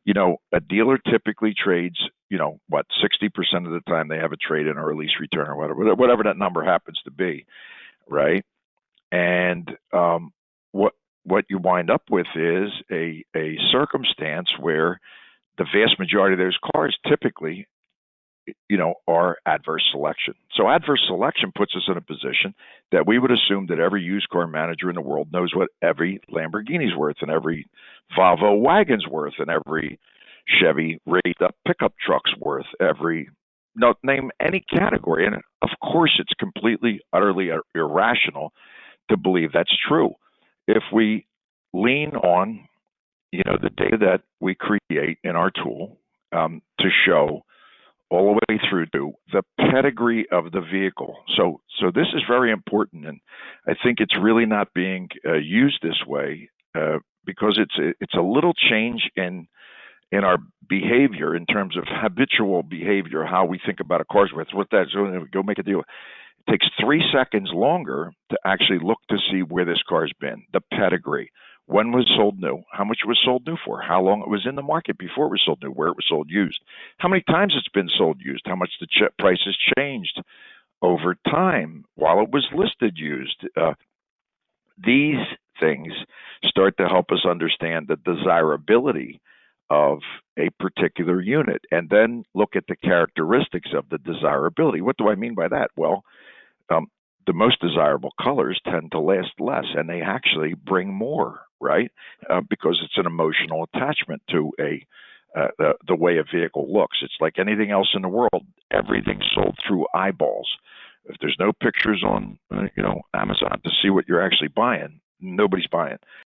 A dealer typically trades, 60% of the time they have a trade in or a lease return or whatever that number happens to be, right? And what what you wind up with is a circumstance where the vast majority of those cars typically, are adverse selection. So adverse selection puts us in a position that we would assume that every used car manager in the world knows what every Lamborghini's worth and every Volvo wagon's worth and every Chevy raised up pickup truck's worth, every no name any category. And of course it's completely, utterly irrational to believe that's true. If we lean on, the data that we create in our tool to show all the way through to the pedigree of the vehicle. So this is very important, and I think it's really not being used this way because it's a little change in our behavior in terms of habitual behavior, how we think about a car's worth. What that so go make a deal. It takes 3 seconds longer to actually look to see where this car's been, the pedigree. When was sold new? How much it was sold new for? How long it was in the market before it was sold new? Where it was sold used? How many times it's been sold used? How much the price has changed over time while it was listed used? These things start to help us understand the desirability of a particular unit, and then look at the characteristics of the desirability. What do I mean by that? Well, the most desirable colors tend to last less, and they actually bring more, right? Because it's an emotional attachment to the way a vehicle looks. It's like anything else in the world. Everything's sold through eyeballs. If there's no pictures on, Amazon to see what you're actually buying, nobody's buying.